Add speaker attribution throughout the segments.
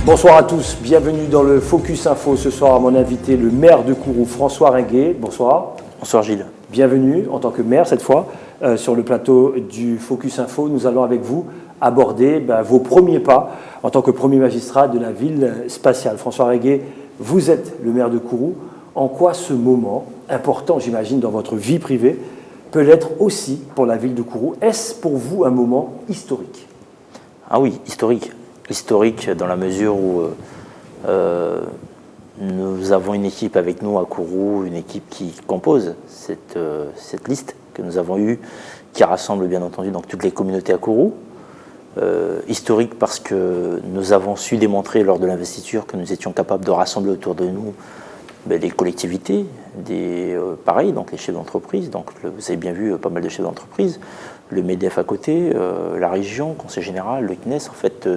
Speaker 1: Bonsoir à tous, bienvenue dans le Focus Info. Ce soir, à mon invité, le maire de Kourou, François Ringuet. Bonsoir.
Speaker 2: Bonsoir Gilles.
Speaker 1: Bienvenue en tant que maire cette fois sur le plateau du Focus Info. Nous allons avec vous aborder vos premiers pas en tant que premier magistrat de la ville spatiale. François Ringuet, vous êtes le maire de Kourou. En quoi ce moment, important j'imagine dans votre vie privée, peut l'être aussi pour la ville de Kourou? Est-ce pour vous un moment historique?
Speaker 2: Ah oui, historique. Historique dans la mesure où nous avons une équipe avec nous à Kourou, une équipe qui compose cette liste que nous avons eue, qui rassemble bien entendu donc toutes les communautés à Kourou. Historique parce que nous avons su démontrer lors de l'investiture que nous étions capables de rassembler autour de nous des collectivités, pareil, donc les chefs d'entreprise, donc vous avez bien vu pas mal de chefs d'entreprise, le MEDEF à côté, la région, le Conseil général, le CNES, en fait,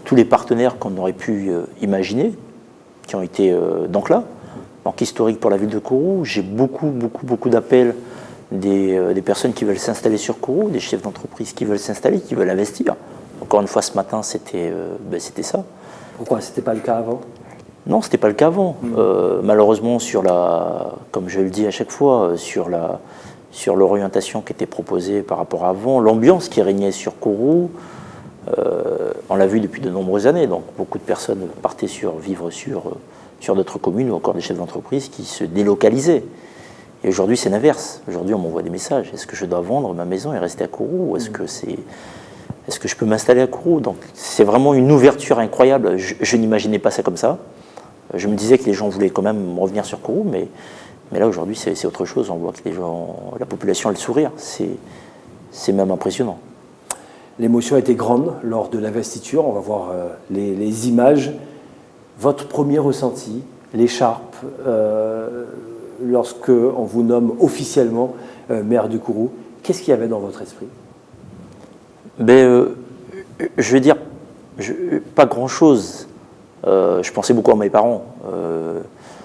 Speaker 2: tous les partenaires qu'on aurait pu imaginer, qui ont été donc là. Donc historique pour la ville de Kourou, j'ai beaucoup d'appels des personnes qui veulent s'installer sur Kourou, des chefs d'entreprise qui veulent s'installer, qui veulent investir. Encore une fois, ce matin, c'était ça.
Speaker 1: Pourquoi? C'était pas le cas avant?
Speaker 2: Non, c'était pas le cas avant. Malheureusement, comme je le dis à chaque fois, sur l'orientation qui était proposée par rapport à avant, l'ambiance qui régnait sur Kourou, on l'a vu depuis de nombreuses années. Donc beaucoup de personnes partaient vivre sur d'autres communes ou encore des chefs d'entreprise qui se délocalisaient. Et aujourd'hui, c'est l'inverse. Aujourd'hui, on m'envoie des messages. Est-ce que je dois vendre ma maison et rester à Kourou? Est-ce que je peux m'installer à Kourou? Donc c'est vraiment une ouverture incroyable. Je n'imaginais pas ça comme ça. Je me disais que les gens voulaient quand même revenir sur Kourou, mais là aujourd'hui c'est autre chose. On voit que la population a le sourire. C'est même impressionnant.
Speaker 1: L'émotion était grande lors de l'investiture. On va voir les images. Votre premier ressenti, l'écharpe, lorsque on vous nomme officiellement maire de Kourou, qu'est-ce qu'il y avait dans votre esprit?
Speaker 2: Je veux dire, pas grand-chose. Je pensais beaucoup à mes parents.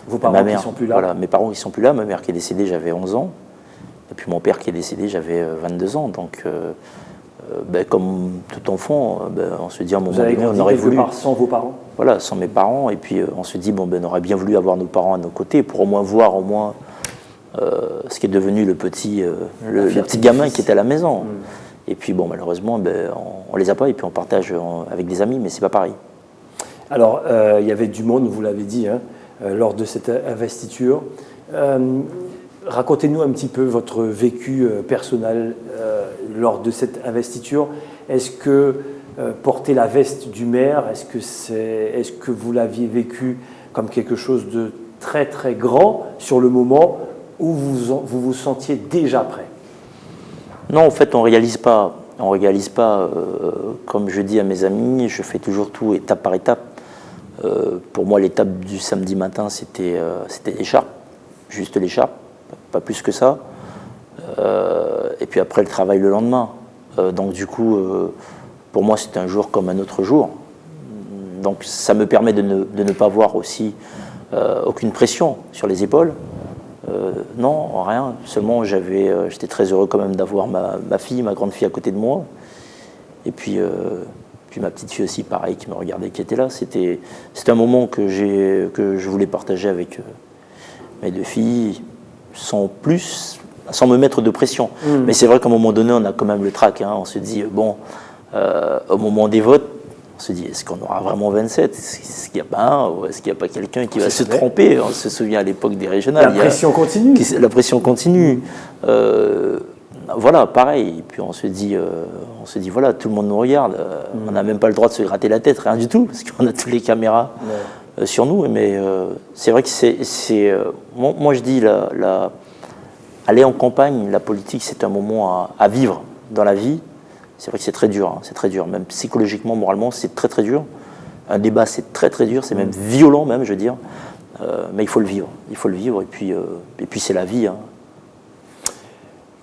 Speaker 1: Vos parents
Speaker 2: ma mère,
Speaker 1: qui sont plus là?
Speaker 2: Voilà, mes parents qui sont plus là. Ma mère qui est décédée, j'avais 11 ans. Et puis mon père qui est décédé, j'avais 22 ans. Donc, comme tout enfant, on se dit à un moment donné, on aurait voulu...
Speaker 1: Sans vos parents?
Speaker 2: Voilà, sans mes parents. Et puis on se dit, on aurait bien voulu avoir nos parents à nos côtés pour au moins voir ce qui est devenu le petit gamin qui était à la maison. Et puis malheureusement, on les a pas et puis on partage avec des amis, mais c'est pas pareil.
Speaker 1: Alors, il y avait du monde, vous l'avez dit, lors de cette investiture. Racontez-nous un petit peu votre vécu personnel lors de cette investiture. Est-ce que porter la veste du maire, est-ce que vous l'aviez vécu comme quelque chose de très très grand sur le moment où vous vous sentiez déjà prêt?
Speaker 2: Non, en fait, on réalise pas. On réalise pas. Comme je dis à mes amis, je fais toujours tout étape par étape. Pour moi, l'étape du samedi matin, c'était l'écharpe, juste l'écharpe, pas plus que ça. Et puis après, le travail le lendemain. Donc du coup, pour moi, c'était un jour comme un autre jour. Donc ça me permet de ne pas avoir aussi aucune pression sur les épaules. Non, rien. Seulement, j'étais très heureux quand même d'avoir ma fille, ma grande fille à côté de moi. Et puis ma petite fille aussi, pareil, qui me regardait, qui était là. C'était un moment que je voulais partager avec mes deux filles, sans me mettre de pression. Mais c'est vrai qu'à un moment donné, on a quand même le trac. On se dit, au moment des votes, on se dit, est-ce qu'on aura vraiment 27? Est-ce qu'il n'y a pas un? Ou est-ce qu'il n'y a pas quelqu'un qui va se tromper? On se souvient à l'époque des régionales.
Speaker 1: La pression continue.
Speaker 2: La pression continue. Voilà, pareil. Et puis on se dit, voilà, tout le monde nous regarde. On n'a même pas le droit de se gratter la tête, rien du tout, parce qu'on a toutes les caméras sur nous. Mais c'est vrai que moi je dis, aller en campagne, la politique, c'est un moment à vivre dans la vie. C'est vrai que c'est très dur, c'est très dur. Même psychologiquement, moralement, c'est très très dur. Un débat, c'est très très dur, c'est même violent même, je veux dire. Mais il faut le vivre. Il faut le vivre, et puis c'est la vie.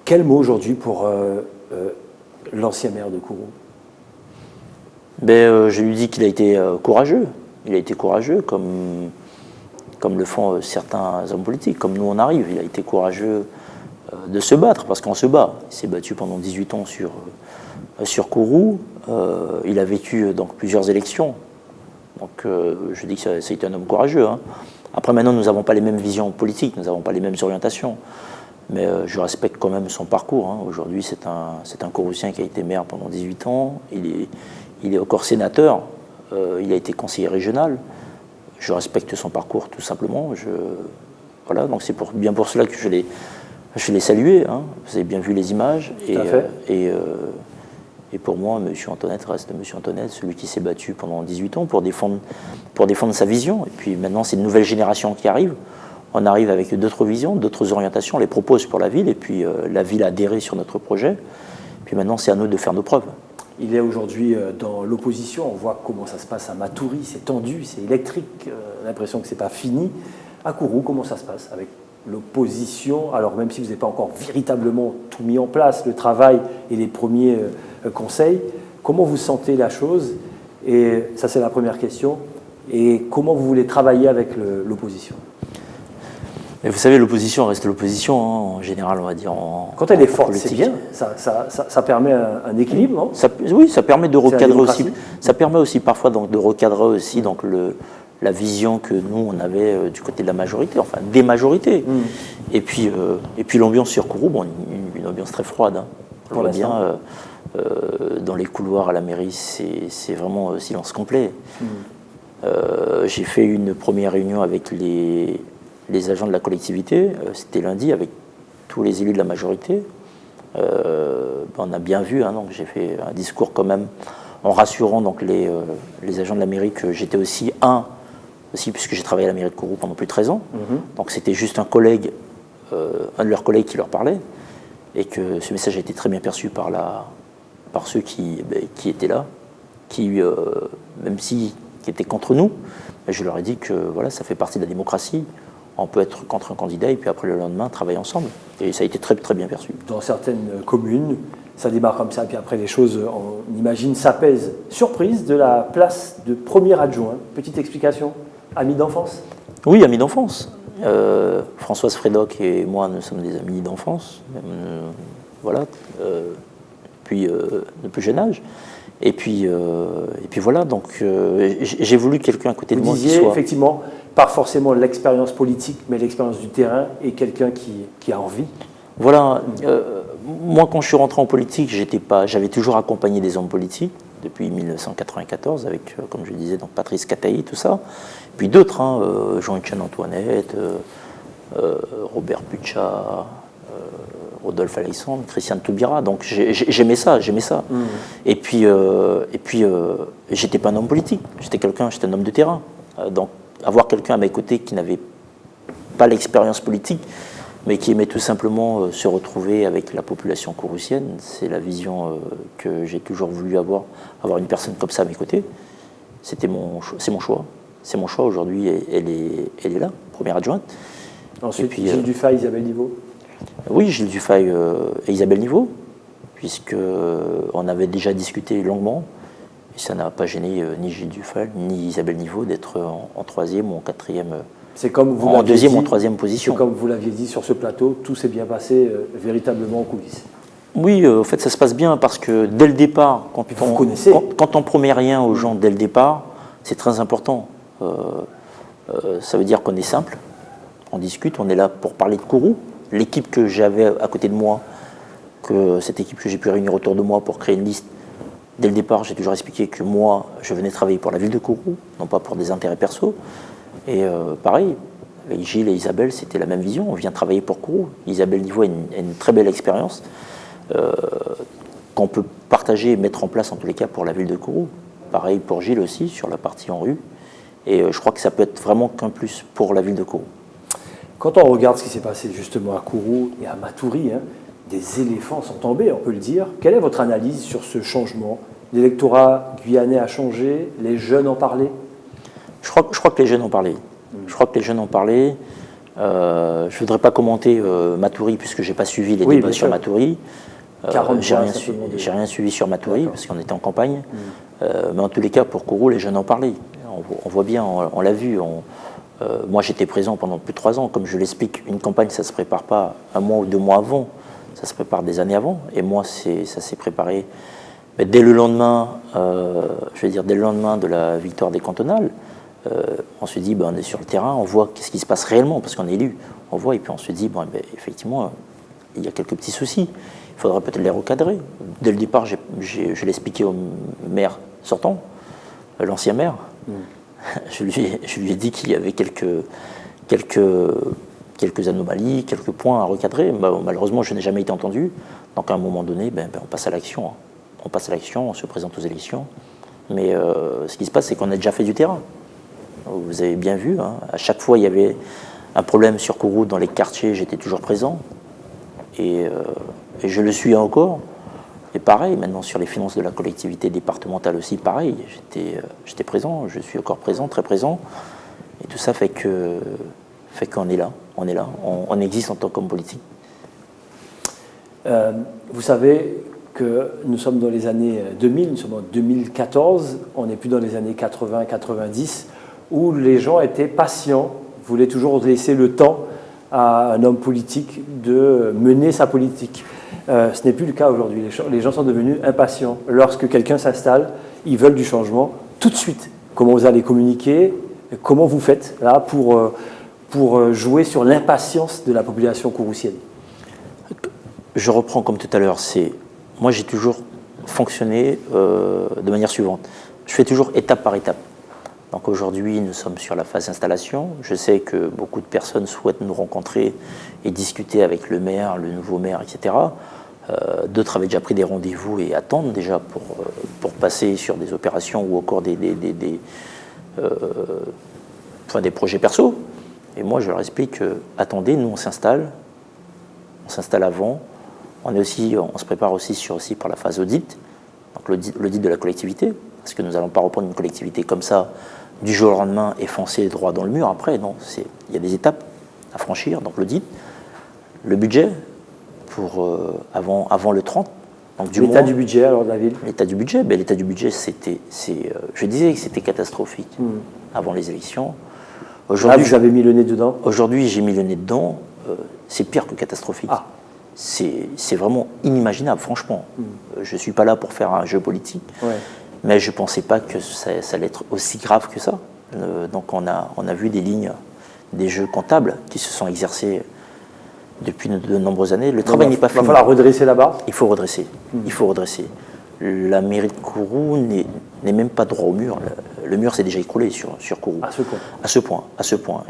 Speaker 1: Quel mot aujourd'hui pour l'ancien maire de Kourou?
Speaker 2: Je lui dis qu'il a été courageux. Il a été courageux, comme le font certains hommes politiques, comme nous on arrive. Il a été courageux de se battre, parce qu'on se bat. Il s'est battu pendant 18 ans sur Kourou. Il a vécu donc plusieurs élections. Donc je dis que c'est un homme courageux. Hein. Après, maintenant, nous n'avons pas les mêmes visions politiques, nous n'avons pas les mêmes orientations. Mais je respecte quand même son parcours. Hein. Aujourd'hui, c'est un Courrousien qui a été maire pendant 18 ans. Il est encore sénateur. Il a été conseiller régional. Je respecte son parcours, tout simplement. Voilà, donc c'est bien pour cela que je l'ai salué. Hein. Vous avez bien vu les images. Et pour moi, M. Antoinette reste M. Antoinette, celui qui s'est battu pendant 18 ans pour défendre sa vision. Et puis maintenant, c'est une nouvelle génération qui arrive. On arrive avec d'autres visions, d'autres orientations, on les propose pour la ville, et puis la ville a adhéré sur notre projet. Puis maintenant, c'est à nous de faire nos preuves.
Speaker 1: Il est aujourd'hui dans l'opposition, on voit comment ça se passe à Matoury, c'est tendu, c'est électrique, l'impression que ce n'est pas fini. À Kourou, comment ça se passe avec l'opposition? Alors même si vous n'avez pas encore véritablement tout mis en place, le travail et les premiers conseils, comment vous sentez la chose? Et ça, c'est la première question. Et comment vous voulez travailler avec l'opposition?
Speaker 2: Mais vous savez, l'opposition reste l'opposition, hein, en général, on va dire.
Speaker 1: Quand elle est forte, c'est bien, ça permet un équilibre, non?
Speaker 2: Oui, ça permet de recadrer aussi. Ça permet aussi parfois donc, de recadrer aussi donc, la vision que nous, on avait du côté de la majorité, enfin des majorités. Et puis l'ambiance sur Kourou, bon, une ambiance très froide. Hein. On voit bien, dans les couloirs à la mairie, c'est vraiment silence complet. J'ai fait une première réunion avec les agents de la collectivité, c'était lundi, avec tous les élus de la majorité. On a bien vu, hein, donc j'ai fait un discours quand même en rassurant donc, les agents de la mairie que j'étais aussi puisque j'ai travaillé à la mairie de Kourou pendant plus de 13 ans. Donc c'était juste un de leurs collègues qui leur parlait, et que ce message a été très bien perçu par ceux qui étaient là, même qui étaient contre nous. Je leur ai dit que voilà, ça fait partie de la démocratie. On peut être contre un candidat et puis après le lendemain travailler ensemble. Et ça a été très, très bien perçu.
Speaker 1: Dans certaines communes, ça démarre comme ça, puis après les choses, on imagine, s'apaisent. Surprise de la place de premier adjoint. Petite explication, ami d'enfance?
Speaker 2: Oui, ami d'enfance. Françoise Frédoc et moi, nous sommes des amis d'enfance. Voilà. Depuis le plus jeune âge. Et puis voilà, donc j'ai voulu quelqu'un à côté de moi qui soit... Vous disiez
Speaker 1: effectivement, pas forcément l'expérience politique, mais l'expérience du terrain et quelqu'un qui a envie.
Speaker 2: Voilà, moi quand je suis rentré en politique, j'avais toujours accompagné des hommes politiques depuis 1994 avec, comme je disais, donc Patrice Cataï, tout ça. Puis d'autres, hein, Jean-Étienne Antoinette, Robert Puccia, Rodolphe Alexandre, Christiane Taubira, donc j'aimais ça. Et puis j'étais pas un homme politique, j'étais un homme de terrain. Donc avoir quelqu'un à mes côtés qui n'avait pas l'expérience politique, mais qui aimait tout simplement se retrouver avec la population kouroussienne, c'est la vision que j'ai toujours voulu avoir une personne comme ça à mes côtés. C'est mon choix. C'est mon choix aujourd'hui, elle est là, première adjointe.
Speaker 1: Ensuite, puis, Gilles Dufay, Isabelle Niveau.
Speaker 2: Oui, Gilles Dufay et Isabelle Niveau, puisqu'on avait déjà discuté longuement, et ça n'a pas gêné ni Gilles Dufay ni Isabelle Niveau d'être en troisième ou en quatrième, en deuxième ou en troisième position.
Speaker 1: C'est comme vous l'aviez dit sur ce plateau, tout s'est bien passé véritablement en coulisses.
Speaker 2: Oui, en fait, ça se passe bien parce que dès le départ, quand on promet rien aux gens dès le départ, c'est très important. Ça veut dire qu'on est simple, on discute, on est là pour parler de Kourou. L'équipe que j'avais à côté de moi, cette équipe que j'ai pu réunir autour de moi pour créer une liste, dès le départ, j'ai toujours expliqué que moi, je venais travailler pour la ville de Kourou, non pas pour des intérêts perso. Et pareil, avec Gilles et Isabelle, c'était la même vision. On vient travailler pour Kourou. Isabelle Niveau a une très belle expérience qu'on peut partager et mettre en place en tous les cas pour la ville de Kourou. Pareil pour Gilles aussi, sur la partie en rue. Et je crois que ça peut être vraiment qu'un plus pour la ville de Kourou.
Speaker 1: Quand on regarde ce qui s'est passé justement à Kourou et à Matoury, hein, des éléphants sont tombés, on peut le dire. Quelle est votre analyse sur ce changement? L'électorat guyanais a changé, les jeunes en parlaient?
Speaker 2: Je crois que les jeunes en parlaient. Je crois que les jeunes en parlaient. Je ne voudrais pas commenter Matoury puisque je n'ai pas suivi les débats sur Matoury. J'ai rien suivi sur Matoury parce qu'on était en campagne. Mais en tous les cas, pour Kourou, les jeunes en parlaient. On voit bien, on l'a vu. Moi, j'étais présent pendant plus de 3 ans. Comme je l'explique, une campagne, ça ne se prépare pas 1 mois ou 2 mois avant. Ça se prépare des années avant. Et moi, ça s'est préparé Mais dès le lendemain, dès le lendemain de la victoire des cantonales, on se dit, on est sur le terrain, on voit qu'est-ce qui se passe réellement, parce qu'on est élu. On voit, et puis on se dit, effectivement, il y a quelques petits soucis. Il faudrait peut-être les recadrer. Dès le départ, je l'ai expliqué au maire sortant, l'ancien maire. Je lui ai dit qu'il y avait quelques anomalies, quelques points à recadrer. Malheureusement, je n'ai jamais été entendu. Donc à un moment donné, on passe à l'action. Hein. On passe à l'action, on se présente aux élections. Mais ce qui se passe, c'est qu'on a déjà fait du terrain. Vous avez bien vu, hein, à chaque fois, il y avait un problème sur Kourou dans les quartiers, j'étais toujours présent. Et je le suis encore. Et pareil, maintenant sur les finances de la collectivité départementale aussi, pareil, j'étais présent, je suis encore présent, très présent. Et tout ça fait qu'on est là, on existe en tant qu'homme politique.
Speaker 1: Vous savez que nous sommes dans les années 2000, nous sommes en 2014, on n'est plus dans les années 80-90, où les gens étaient patients, voulaient toujours laisser le temps à un homme politique de mener sa politique. Ce n'est plus le cas aujourd'hui. Les gens sont devenus impatients. Lorsque quelqu'un s'installe, ils veulent du changement tout de suite. Comment vous allez communiquer? Comment vous faites là pour jouer sur l'impatience de la population kouroussienne?
Speaker 2: Je reprends comme tout à l'heure. Moi, j'ai toujours fonctionné de manière suivante. Je fais toujours étape par étape. Donc aujourd'hui, nous sommes sur la phase d'installation. Je sais que beaucoup de personnes souhaitent nous rencontrer et discuter avec le maire, le nouveau maire, etc. D'autres avaient déjà pris des rendez-vous et attendent déjà pour passer sur des opérations ou encore des projets perso. Et moi, je leur explique attendez, nous on s'installe avant. On se prépare aussi par la phase audit, donc l'audit de la collectivité, parce que nous n'allons pas reprendre une collectivité comme ça du jour au lendemain et foncer droit dans le mur. Après, non, il y a des étapes à franchir, donc l'audit, le budget avant le 30.
Speaker 1: L'état du budget alors de la ville?
Speaker 2: L'état du budget, je disais que c'était catastrophique avant les élections.
Speaker 1: Aujourd'hui, vous avez mis le nez dedans?
Speaker 2: Aujourd'hui, j'ai mis le nez dedans. C'est pire que catastrophique. Ah. C'est vraiment inimaginable, franchement. Je ne suis pas là pour faire un jeu politique, mais je ne pensais pas que ça allait être aussi grave que ça. Donc on a vu des jeux comptables qui se sont exercés depuis de nombreuses années. Le travail n'est pas fini.
Speaker 1: Il va falloir redresser la barre.
Speaker 2: Il faut redresser. Il faut redresser. La mairie de Kourou n'est même pas droit au mur. Le mur s'est déjà écroulé sur Kourou. À ce point.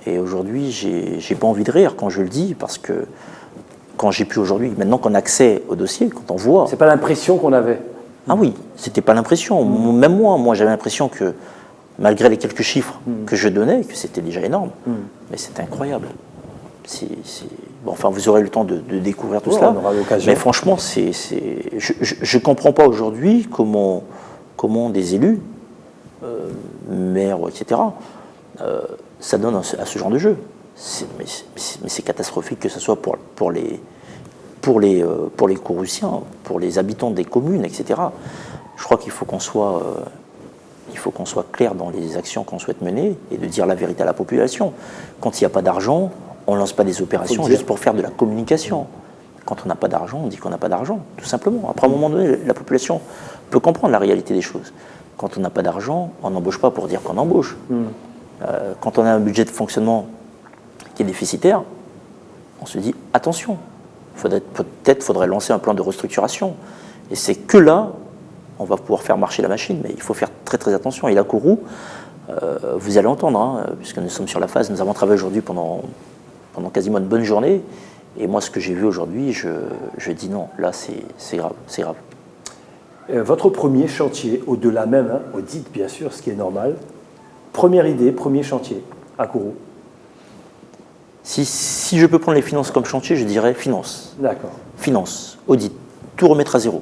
Speaker 2: Et aujourd'hui, j'ai pas envie de rire quand je le dis, parce que quand j'ai pu aujourd'hui, maintenant qu'on a accès au dossier, quand on voit...
Speaker 1: C'est pas l'impression qu'on avait.
Speaker 2: Ah oui, c'était pas l'impression. Même moi j'avais l'impression que, malgré les quelques chiffres que je donnais, que c'était déjà énorme. Mais c'était incroyable. Bon, enfin, vous aurez le temps de découvrir tout cela.
Speaker 1: On aura l'occasion.
Speaker 2: Mais franchement, je ne comprends pas aujourd'hui comment des élus, maires, etc., ça donne à ce genre de jeu. Mais c'est catastrophique, que ce soit pour les Kouroussiens, pour les habitants des communes, etc. Je crois qu'il faut qu'on soit clair dans les actions qu'on souhaite mener et de dire la vérité à la population. Quand il n'y a pas d'argent, on ne lance pas des opérations juste pour faire de la communication. Quand on n'a pas d'argent, on dit qu'on n'a pas d'argent, tout simplement. Après, à un moment donné, la population peut comprendre la réalité des choses. Quand on n'a pas d'argent, on n'embauche pas pour dire qu'on embauche. Quand on a un budget de fonctionnement qui est déficitaire, on se dit attention, peut-être faudrait lancer un plan de restructuration. Et c'est que là, on va pouvoir faire marcher la machine, mais il faut faire très très attention. Et là, Kourou, vous allez entendre, puisque nous sommes sur la phase, nous avons travaillé aujourd'hui pendant quasiment une bonne journée, et moi ce que j'ai vu aujourd'hui, je dis non, là c'est grave.
Speaker 1: Votre premier chantier, au-delà même, audit bien sûr, ce qui est normal, première idée, premier chantier à Kourou?
Speaker 2: Si je peux prendre les finances comme chantier, je dirais finance.
Speaker 1: D'accord.
Speaker 2: Finance, audit, tout remettre à zéro.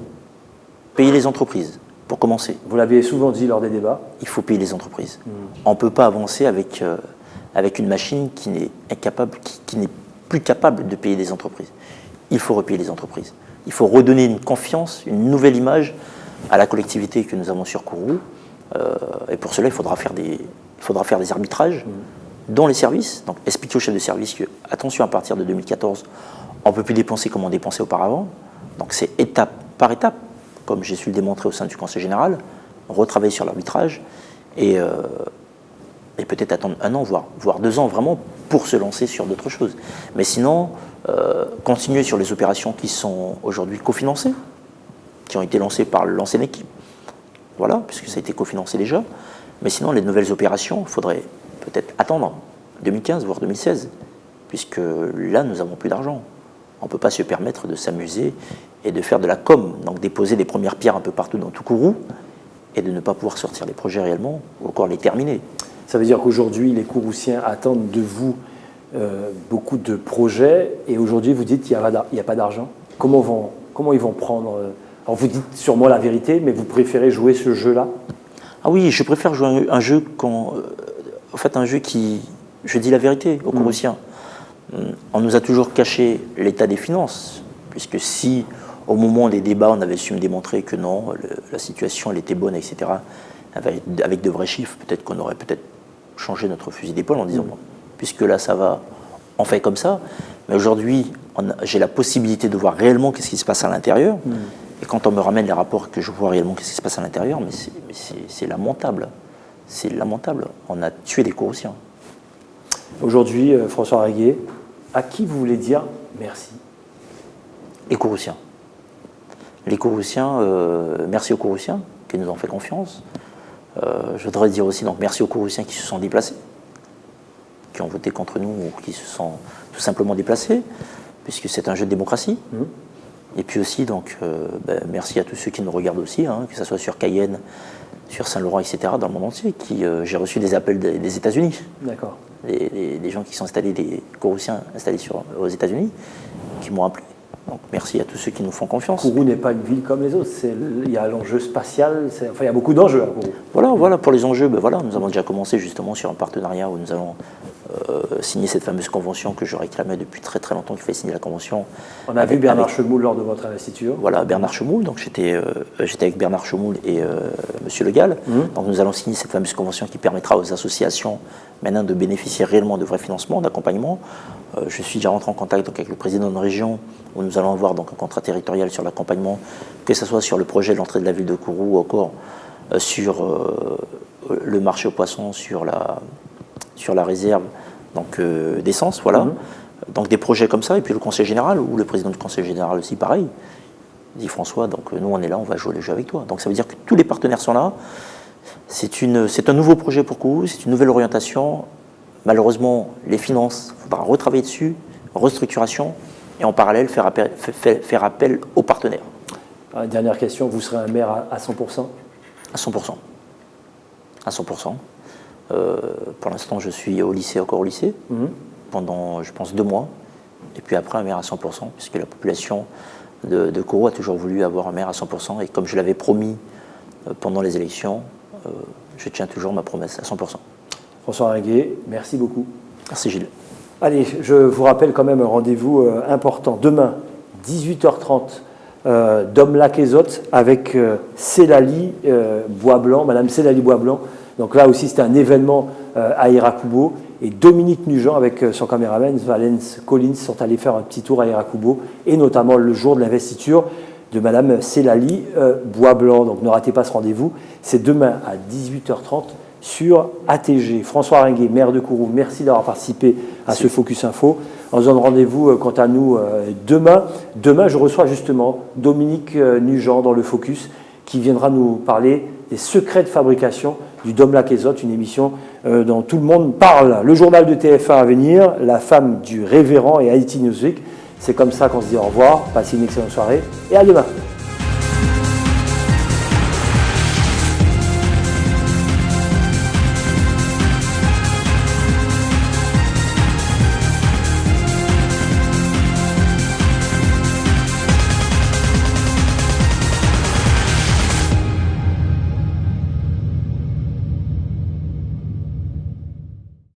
Speaker 2: Payer les entreprises, pour commencer.
Speaker 1: Vous l'avez souvent dit lors des débats.
Speaker 2: Il faut payer les entreprises. On ne peut pas avancer avec une machine qui n'est plus capable de payer des entreprises. Il faut repayer les entreprises. Il faut redonner une confiance, une nouvelle image à la collectivité que nous avons sur Kourou. Et pour cela, il faudra faire des arbitrages dans les services. Donc expliquer aux chefs de service que, attention, à partir de 2014, on ne peut plus dépenser comme on dépensait auparavant. Donc c'est étape par étape. comme j'ai su le démontrer au sein du Conseil général, retravailler sur l'arbitrage et peut-être attendre 1 an, voire 2 ans vraiment pour se lancer sur d'autres choses. Mais sinon, continuer sur les opérations qui sont aujourd'hui cofinancées, qui ont été lancées par l'ancienne équipe, voilà, puisque ça a été cofinancé déjà. Mais sinon, les nouvelles opérations, il faudrait peut-être attendre 2015, voire 2016, puisque là, nous n'avons plus d'argent. On ne peut pas se permettre de s'amuser et de faire de la com, donc déposer des premières pierres un peu partout dans tout Kourou, et de ne pas pouvoir sortir les projets réellement, ou encore les terminer.
Speaker 1: Ça veut dire qu'aujourd'hui, les Kouroussiens attendent de vous beaucoup de projets, et aujourd'hui, vous dites qu'il n'y a pas d'argent. Comment ils vont prendre Alors vous dites sûrement la vérité, mais vous préférez jouer ce jeu-là?
Speaker 2: Ah oui, je préfère jouer un jeu un jeu qui... Je dis la vérité aux Kouroussiens. On nous a toujours caché l'état des finances, puisque si, au moment des débats, on avait su me démontrer que non, la situation elle était bonne, etc., avec de vrais chiffres, peut-être qu'on aurait changé notre fusil d'épaule en disant, bon, puisque là ça va, on fait comme ça. Mais aujourd'hui, j'ai la possibilité de voir réellement qu'est-ce qui se passe à l'intérieur. Et quand on me ramène les rapports que je vois réellement qu'est-ce qui se passe à l'intérieur, mais c'est lamentable. C'est lamentable. On a tué des Kouroussiens.
Speaker 1: Aujourd'hui, François Reguet, à qui vous voulez dire merci?
Speaker 2: Les Kouroussiens. Les Kouroussiens, merci aux Kouroussiens qui nous ont fait confiance. Je voudrais dire aussi donc, merci aux Kouroussiens qui se sont déplacés, qui ont voté contre nous ou qui se sont tout simplement déplacés, puisque c'est un jeu de démocratie. Et puis aussi, donc, merci à tous ceux qui nous regardent aussi, que ce soit sur Cayenne, sur Saint-Laurent, etc., dans le monde entier. J'ai reçu des appels des États-Unis.
Speaker 1: D'accord.
Speaker 2: Des gens qui sont installés, des Kouroussiens installés aux États-Unis, qui m'ont appelé. Donc merci à tous ceux qui nous font confiance.
Speaker 1: Kourou n'est pas une ville comme les autres. Il y a l'enjeu spatial, il y a beaucoup d'enjeux à Kourou.
Speaker 2: Voilà, pour les enjeux, nous avons déjà commencé justement sur un partenariat où nous allons signer cette fameuse convention que je réclamais depuis très très longtemps, qu'il fallait signer la convention.
Speaker 1: On a vu Bernard Chemoul lors de votre investiture.
Speaker 2: Voilà, Bernard Chemoul, donc j'étais avec Bernard Chemoul et Monsieur Le Gall. Donc nous allons signer cette fameuse convention qui permettra aux associations maintenant de bénéficier réellement de vrais financements, d'accompagnement. Je suis déjà rentré en contact donc, avec le président de la région, où nous allons avoir donc, un contrat territorial sur l'accompagnement, que ce soit sur le projet de l'entrée de la ville de Kourou ou encore sur le marché aux poissons, sur la réserve d'essence, voilà. Donc des projets comme ça, et puis le conseil général, ou le président du conseil général aussi, pareil. Il dit François, donc nous on est là, on va jouer le jeu avec toi. Donc ça veut dire que tous les partenaires sont là. C'est un nouveau projet pour Kourou, c'est une nouvelle orientation. Malheureusement, les finances, il faudra retravailler dessus, restructuration, et en parallèle faire appel aux partenaires.
Speaker 1: Dernière question, vous serez un maire à 100%?
Speaker 2: À 100%. À 100%. Pour l'instant, je suis encore au lycée, pendant, je pense, 2 mois. Et puis après, un maire à 100%, puisque la population de Kourou a toujours voulu avoir un maire à 100%. Et comme je l'avais promis pendant les élections, je tiens toujours ma promesse à 100%. François
Speaker 1: Reguet, merci beaucoup.
Speaker 2: Merci Gilles.
Speaker 1: Allez, je vous rappelle quand même un rendez-vous important. Demain, 18h30, Domlac-Ezotte avec Célali Boisblanc, Madame Célali Boisblanc. Donc là aussi, c'était un événement à Iracoubo. Et Dominique Nugent, avec son caméraman, Valence Collins, sont allés faire un petit tour à Iracoubo, et notamment le jour de l'investiture de Madame Célali Boisblanc. Donc ne ratez pas ce rendez-vous. C'est demain à 18h30 sur ATG. François Reguet, maire de Kourou, merci d'avoir participé à ce Focus Info. On se donne rendez-vous quant à nous demain. Demain, je reçois justement Dominique Nugent dans le Focus, qui viendra nous parler des secrets de fabrication du Domlac-Ezotte, une émission dont tout le monde parle. Le journal de TF1 à venir, la femme du révérend et Haïti Newsweek. C'est comme ça qu'on se dit au revoir, passez une excellente soirée et à demain.